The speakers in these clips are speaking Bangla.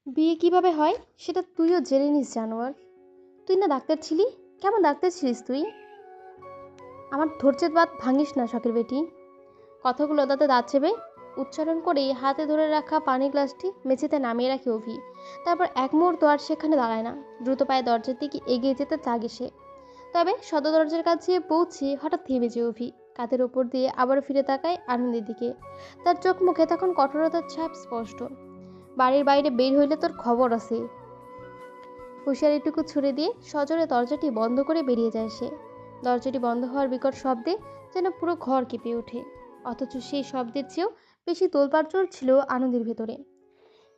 বিয়ে কিভাবে হয় সেটা তুইও জেনে নিস জানোয়ার। তুই না ডাক্তার ছিলি? কেমন ডাক্তার ছিলিস তুই? আমার ধৈর্যের বাঁধ ভাঙিস না শখের বেটি। কথাগুলো দাঁতে দাঁত চেপে উচ্চারণ করেই হাতে ধরে রাখা পানির গ্লাসটি মেঝেতে নামিয়ে রাখে অভি। তারপর এক মুহূর্ত আর সেখানে দাঁড়ায় না, দ্রুত পায়ে দরজার দিকে এগিয়ে যেতে লাগে সে। তবে সদর দরজার কাছে পৌঁছে হঠাৎ থেমে যায় অভি। কাঁধের ওপর দিয়ে আবারও ফিরে তাকায় আনন্দের দিকে। তার চোখ মুখে তখন কঠোরতার ছাপ স্পষ্ট। বাড়ির বাইরে বের হইলে তোর খবর আছে। হুঁশিয়ারিটুকু ছুড়ে দিয়ে সজোরে দরজাটি বন্ধ করে বেরিয়ে যায় সে। দরজাটি বন্ধ হওয়ার বিকট শব্দে যেন পুরো ঘর কেঁপে ওঠে। অথচ সেই শব্দের চেয়েও বেশি তোলপাড় চলছিল আনন্দের ভেতরে।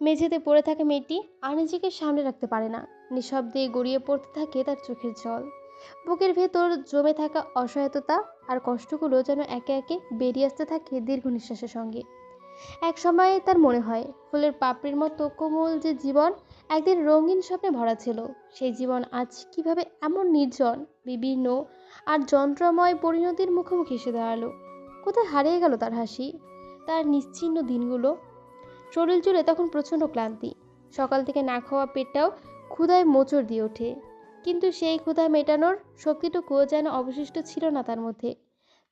মেঝেতে পড়ে থাকা মেয়েটি আর নিজেকে সামনে রাখতে পারে না। নিঃশব্দে গড়িয়ে পড়তে থাকে তার চোখের জল। বুকের ভেতর জমে থাকা অসহায়তা আর কষ্টগুলো যেন একে একে বেরিয়ে আসতে থাকে দীর্ঘ নিঃশ্বাসের সঙ্গে। এক সময় তার মনে হয় ফুলের পাপড়ির মতো কোমল যে জীবন একদিন রঙিন স্বপ্নে ভরা ছিল, সেই জীবন আজ কিভাবে এমন নির্জন, বিভিন্ন আর যন্ত্রময় পরিণতির মুখোমুখি এসে দাঁড়ালো। কোথায় হারিয়ে গেল তার হাসি, তার নিশ্চিহ্ন দিনগুলো? শরীর জুড়ে তখন প্রচণ্ড ক্লান্তি। সকাল থেকে না খাওয়া পেটটাও ক্ষুধায় মোচড় দিয়ে ওঠে। কিন্তু সেই ক্ষুধা মেটানোর শক্তিটুকুও যেন অবশিষ্ট ছিল না তার মধ্যে।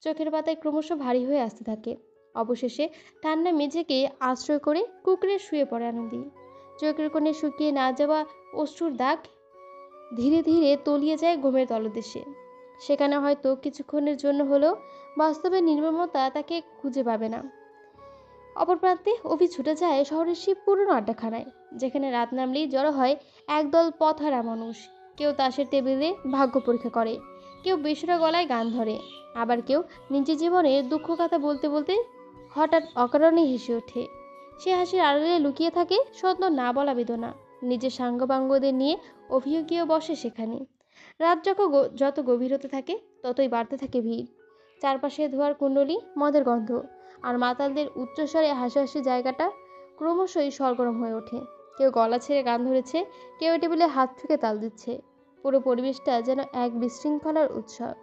চোখের পাতায় ক্রমশ ভারী হয়ে আসতে থাকে। অবশেষে ঠান্ডা মেঝেকে আশ্রয় করে কুকড়ে শুয়ে পড়ে আনন্দী। চোখের কোণে শুকিয়ে না যাওয়া অশ্রুর দাগ ধীরে ধীরে তলিয়ে যায় ঘুমের তলদেশে। সেখানে হয়তো কিছুক্ষণের জন্য হলেও বাস্তবে নির্মমতা তাকে খুঁজে পাবে না। অপর প্রান্তে অভি ছুটে যায় শহরের সেই পুরনো আড্ডাখানায়, যেখানে রাত নামলেই জড়ো হয় একদল পথহারা মানুষ। কেউ তাসের টেবিলে ভাগ্য পরীক্ষা করে, কেউ বেসুরা গলায় গান ধরে, আবার কেউ নিজের জীবনের দুঃখ কথা বলতে বলতে হঠাৎ অকারণে হেসে ওঠে। সে হাসির আড়ালে লুকিয়ে থাকে সদ্য না বলা বেদনা। নিজের সাঙ্গপাঙ্গদের নিয়ে অভিও গিয়ে বসে সেখানে। রাত যত গভীর হতে থাকে ততই বাড়তে থাকে ভিড়। চারপাশে ধোয়ার কুণ্ডলী, মদের গন্ধ আর মাতালদের উচ্চস্বরে হাসাহাসি জায়গাটা ক্রমশই সরগরম হয়ে ওঠে। কেউ গলা ছেড়ে গান ধরেছে, কেউ টেবিলে হাত থেকে তাল দিচ্ছে। পুরো পরিবেশটা যেন এক বিশৃঙ্খলার উৎসব।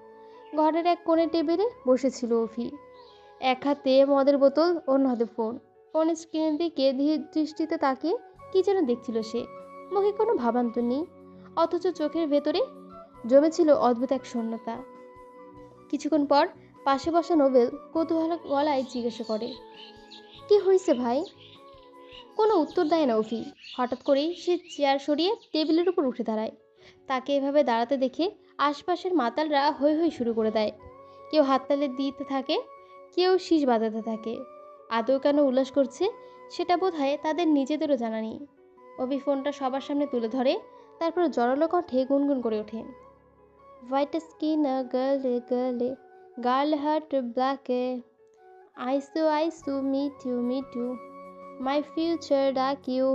ঘরের এক কোণে টেবিলে বসেছিল অভি, এক হাতে মদের বোতল, অন্য হাতে ফোন। ফোনের স্ক্রিনের দিকে ধীর দৃষ্টিতে তাকিয়ে কি যেন দেখছিল সে। মুখে কোনো ভাবান্তর নেই, অথচ চোখের ভেতরে জমেছিল অদ্ভুত এক শূন্যতা। কিছুক্ষণ পর পাশে বসা নোবেল কৌতূহল গলায় জিজ্ঞাসা করে, কি হয়েছে ভাই? কোনো উত্তর দেয় না অভি। হঠাৎ করেই সে চেয়ার সরিয়ে টেবিলের উপর উঠে দাঁড়ায়। তাকে এভাবে দাঁড়াতে দেখে আশপাশের মাতালরা হৈ হৈ শুরু করে দেয়। কেউ হাততালি দিতে থাকে, কেউ শীষ বাজাতে থাকে। আদৌ কেন উল্লাস করছে সেটা বোধহয় তাদের নিজেদেরও জানা নেই। অভি ফোনটা সবার সামনে তুলে ধরে, তারপর জোরালো কণ্ঠে গুনগুন করে ওঠে, white skin girl girl, girl heart black, eyes meet, my future dark,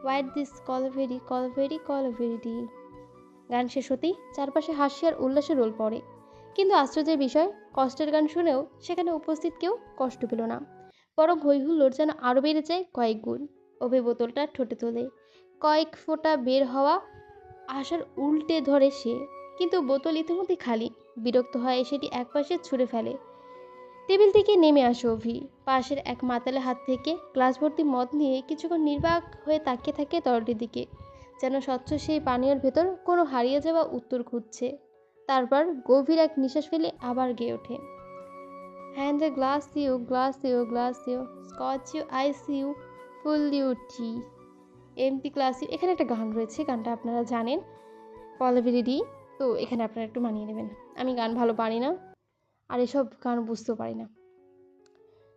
why this kolaveri kolaveri kolaveri. গান শেষ হতেই চারপাশে হাসি আর উল্লাসের রোল পড়ে। কিন্তু আশ্চর্যের বিষয়, কষ্টের গান শুনেও সেখানে উপস্থিত কেউ কষ্ট পেল না, বরং হৈহুল্লোড় যেন আরও বেড়ে যায় কয়েক গুণ। অভি বোতলটা ঠোঁটে তোলে, কয়েক ফোঁটা বের হওয়া আশার উল্টে ধরে সে, কিন্তু বোতল ইতিমধ্যে খালি। বিরক্ত হয়ে সেটি একপাশে ছুঁড়ে ফেলে। টেবিল থেকে নেমে আসে অভি। পাশের এক মাতালের হাত থেকে গ্লাস ভর্তি মদ নিয়ে কিছুক্ষণ নির্বাক হয়ে তাকিয়ে থাকে তরলটির দিকে, যেন স্বচ্ছ সেই পানীয়ের ভেতর কোনো হারিয়ে যাওয়া উত্তর খুঁজছে। তারপর গভীর এক নিঃশ্বাস ফেলে আবার গেয়ে ওঠে, hand a glass you, glass you, glass you, scotch you, ice you, full you tea, empty class you. এখানে একটা গান রয়েছে, গানটা আপনারা জানেন, পলিভিডি। তো এখানে আপনারা একটু মানিয়ে নেবেন। আমি গান ভালো পারি না, আর এসব গান বুঝতেও পারি না।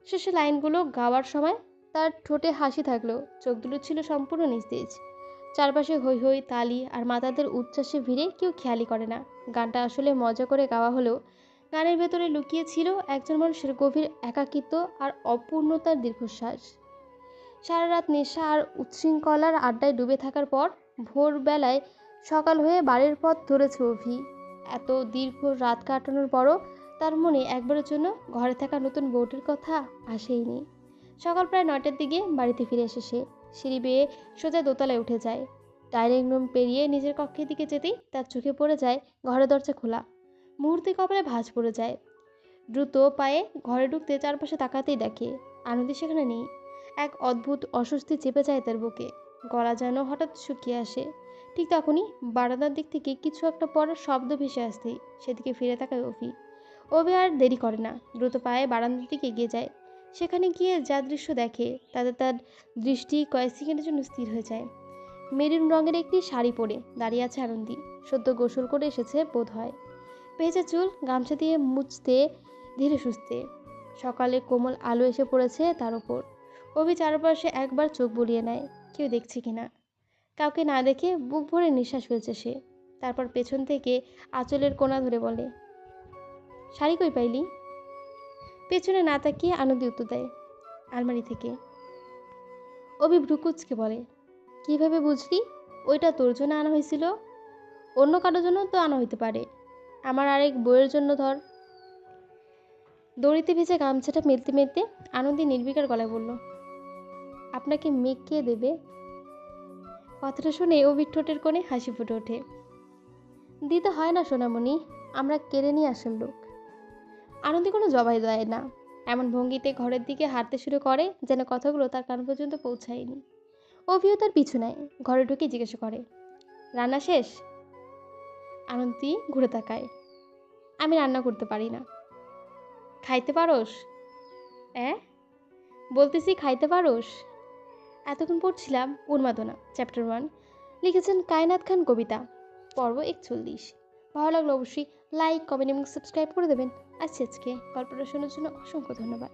শেষে লাইনগুলো গাওয়ার সময় তার ঠোঁটে হাসি থাকলেও চোখ দুটো ছিল সম্পূর্ণ নিস্তেজ। চারপাশে হৈ হৈ তালি আর মাতাদের উচ্ছ্বাসে ভিড়ে কেউ খেয়ালই করে না। গানটা আসলে মজা করে গাওয়া হলেও গানের ভেতরে লুকিয়ে ছিল একজন মানুষের গভীর একাকিত্ব আর অপূর্ণতার দীর্ঘশ্বাস। সারা রাত নেশা আর উচ্ছৃঙ্খলার আড্ডায় ডুবে থাকার পর ভোরবেলায় সকাল হয়ে বাড়ির পথ ধরেছে অভি। এত দীর্ঘ রাত কাটানোর পরও তার মনে একবারের জন্য ঘরে থাকা নতুন বউটির কথা আসেইনি। সকাল প্রায় 9টার দিকে বাড়িতে ফিরে এসে সে সিঁড়ি বেয়ে সোজা দোতলায় উঠে যায়। ডাইনিং রুম পেরিয়ে নিজের কক্ষের দিকে যেতেই তার চোখে পড়ে যায় ঘরের দরজা খোলা। মুহূর্তে কপালে ভাঁজ পড়ে যায়। দ্রুত পায়ে ঘরে ঢুকতে চারপাশে তাকাতেই দেখে আনন্দ সেখানে নেই। এক অদ্ভুত অস্বস্তি চেপে যায় তার বুকে। গলা যেন হঠাৎ শুকিয়ে আসে। ঠিক তখনই বারান্দার দিক থেকে কিছু একটা পড়ার শব্দ ভেসে আসতেই সেদিকে ফিরে তাকায় অভি। অভি আর দেরি করে না, দ্রুত পায়ে বারান্দার দিকে এগিয়ে যায়। সেখানে গিয়ে যা দৃশ্য দেখে তাতে তার দৃষ্টি কয়েক সেকেন্ডের জন্য স্থির হয়ে যায়। মেরুন রঙের একটি শাড়ি পরে দাঁড়িয়ে আছে আনন্দী। সদ্য গোসল করে এসেছে বোধ হয়। ভেজা চুল গামছা দিয়ে মুছতে ধীরে সুস্থে। সকালে কোমল আলো এসে পড়েছে তার উপর। অভি চারপাশে একবার চোখ বুলিয়ে নেয়, কেউ দেখছে কিনা। কাউকে না দেখে বুক ভরে নিঃশ্বাস ফেলছে সে। তারপর পেছন থেকে আঁচলের কোণা ধরে বলে, শাড়ি কই পাইলি? পেছনে না তাকিয়ে আনন্দী উত্তর দেয়, আলমারি থেকে। অভি ভ্রুকুচকে বলে, কিভাবে বুঝলি? ওইটা তোর জন্য আনা হয়েছিল? অন্য কারোর জন্য তো আনা হইতে পারে। আমার আরেক বইয়ের জন্য ধর। দড়িতে ভেজা গামছাটা মেলতে মেলতে আনন্দী নির্বিকার গলায় বলল, আপনাকে মেঘ কে দেবে? কথাটা শুনে অভির ঠোঁটের কোণে হাসি ফুটে ওঠে। দিতে হয় না সোনামণি, আমরা কেড়ে নিয়ে আসার লোক। আনন্দী কোনো জবাই দেয় না, এমন ভঙ্গিতে ঘরের দিকে হাঁটতে শুরু করে যেন কথাগুলো তার কান পর্যন্ত পৌঁছায়নি। অভিও তার পিছু নেয়। ঘরে ঢুকে জিজ্ঞাসা করে, রান্না শেষ? আনন্দী ঘুরে তাকায়। আমি রান্না করতে পারি না। খাইতে পারোস? বলতেছি খাইতে পারোস? এতক্ষণ পড়ছিলাম উন্মাদনা চ্যাপ্টার 1, লিখেছেন কায়নাত খান কবিতা, পর্ব 41। ভালো লাগলো অবশ্যই লাইক, কমেন্ট এবং সাবস্ক্রাইব করে দেবেন। আজকে গল্পটা শোনার জন্য অসংখ্য ধন্যবাদ।